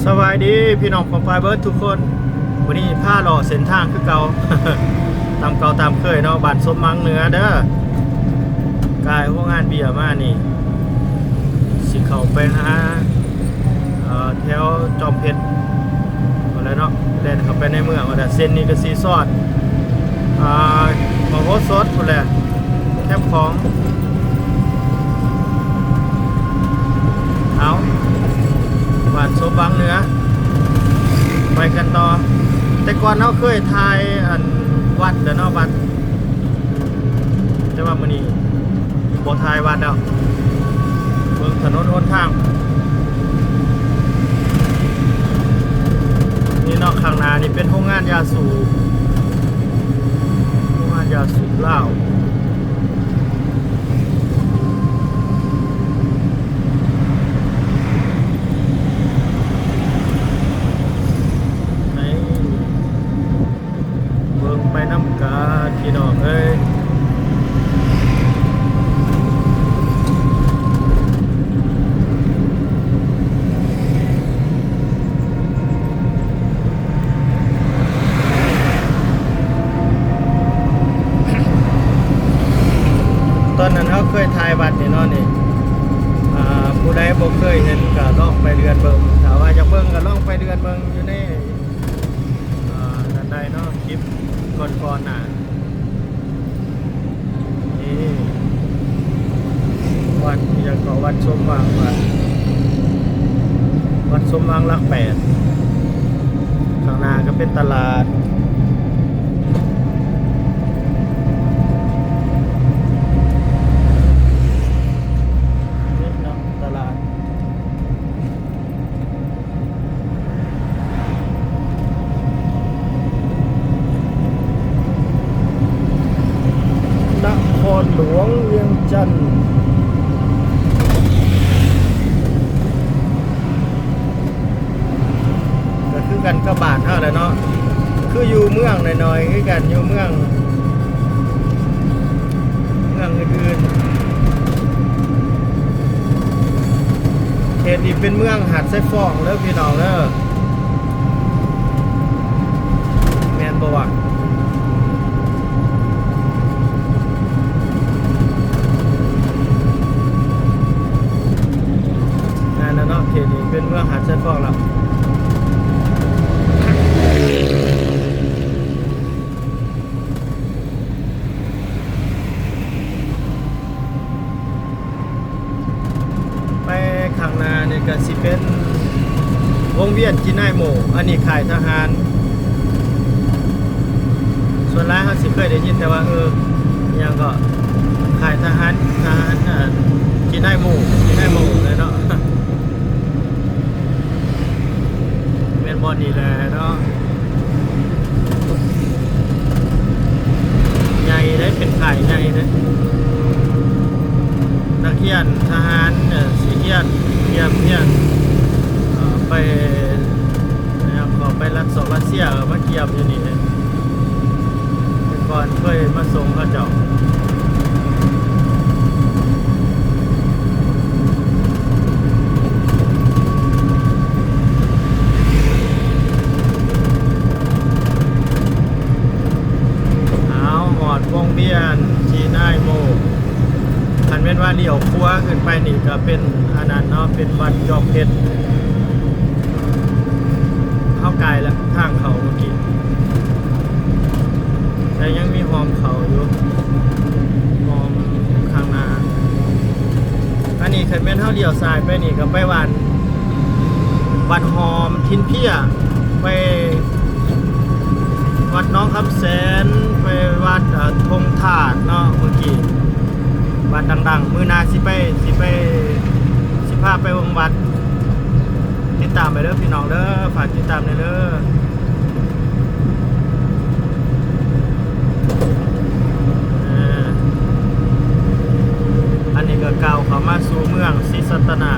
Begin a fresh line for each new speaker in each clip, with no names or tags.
สวัสดีพี่น้องของไฟเบิร์ดทุกคนวันนี้ผ้าหล่อเส้นทางคือเก่า ตามเก่าตามเคยเนาะบ้านสมมังเหนือเด้อกายพวกงานเบียร์มานี่สิเข้าไปหาแถวจอมเพชรมาแล้วเนาะเดินเข้าไปในเมืองมาแต่เส้นนี้ก็ซีซอดมอโหสดหมดเลยแคบของเอาบ้านสมมังเหนือไปกันต่อแต่ก่อนเราเคยทายอันวัดเด้อเนาะวัดแต่ว่ามื้อนี้บ่ทายวัดแล้วเบิ่งถนนหนทางนี่เนาะข้างหน้านี่เป็นโรงงานยาสูบโรงงานยาสูบเหล้าไปน้ำกาพี่น้องเอ้ยตอนนั้นเขาเคยถ่ายบัตรนี่เนาะนี่ผู้ใดบ่เคยเห็นก็ลองไปเดือนเบิ่งถ้าว่าจะเบิ่งก็ลองไปเดือนเบิ่งอยู่ในนั่นได้เนาะคลิปก่อนน่ะนี่วัดยังก็วัดสมหวังวัดสมหวังหลัก8ข้างหน้าก็เป็นตลาดนี่เนาะตลาดนครหลวงเวียงจันทร์ก็คือกันกับบาทเท่าไหร่เนาะคืออยู่เมืองหน่อยๆคือกันอยู่เมืองอื่นๆเขตนี้เป็นเมืองหาดไซฟองแล้วพี่น้องเด้อแม่นบ่วะเขตนี้เป็นเมืองหาดไซฟองแล้วไปข้างหน้านี่ก็สิเป็นวงเวียนจินายโมอันนี้ค่ายทหารส่วนหลายเขาสิเคยได้ยินแต่ว่ายังก็ค่ายทหารจินายโมเลยเนาะบอดีแลเนาะใหญ่ได้เป็นไข่ใหญ่ได้นักเรียนทหารสีเฮียนไปนะครับขอไปรัสเซียมาเกียบอยู่นี่เลยก่อนเคยมาส่งเขาเจ้าวงเวียนจีนายโมคันเป็นว่าเลี้ยวคัวขึ้นไปนี่ก็เป็นอันนั้นเนาะเป็นวัดจอมเพชรเข้าไกลแล้วทางเขาเมื่อกี้แต่ยังมีหอมเขาอยู่หอมข้างหน้าอันนี้คันเป็นเท่าเลี้ยวซ้ายไปนี่ก็ไปวัดหอมทินเพียไปวัดน้องคำแสนไปวัดธงถาดเนาะเมื่อกี้วัดดังๆมือนาสิพาไปวงวัดติดตามไปเด้อพี่น้องเด้อฝากติดตามเด้ออันนี้ก็เก่าเขามาสู่เมืองศรีสัตนา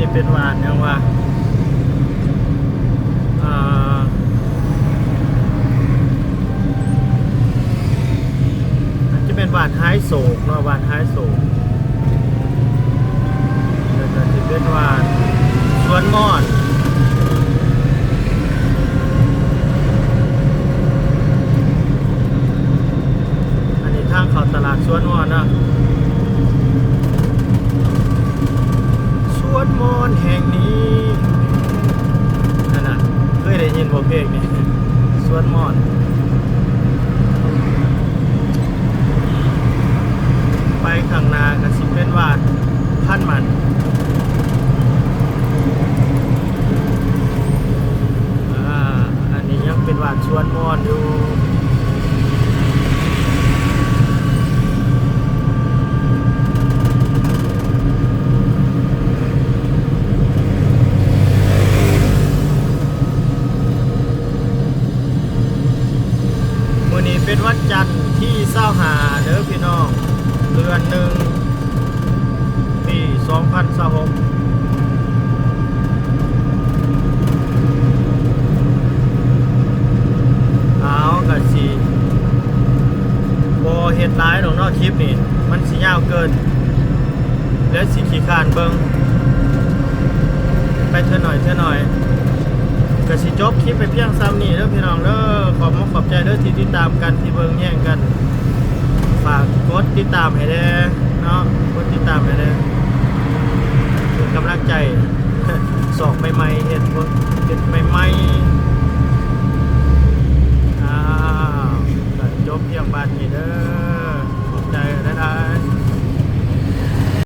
นี่เป็นหวานยังว่าอ่าอันจะเป็นหวานไฮโศกเนาะหวานไฮโศกแล้วก็จะเป็นหวานสวนม่อนอันนี้ทางเข้าตลาดสวนม่อนเนาะสวนม่อนแห่งนี้นั่นน่ะเคยได้ยินบ่เพลงนี้สวนม่อนไปข้างหน้าก็สิเป็นหวานพันมันอันนี้ยังเป็นหวานสวนม่อนอยู่มื้อนี้เป็นวันจันทร์ที่25เด้อพี่น้องเดือน1ปี2026เอากะสิบ่เฮ็ดหลายดอกเนาะคลิปนี่มันสิยาวเกินแล้วสิขี้คร้านเบิ่งไปเท่าหน่อยก็สิจบคลิปไปเพียงซ้ำนี้เด้อพี่น้องเด้อขอบใจเด้อที่ติดตามกันที่เบิ่งแย่งกันฝากกดติดตามให้เด้อเนาะกดติดตามให้เด้อเป็นกำลังใจ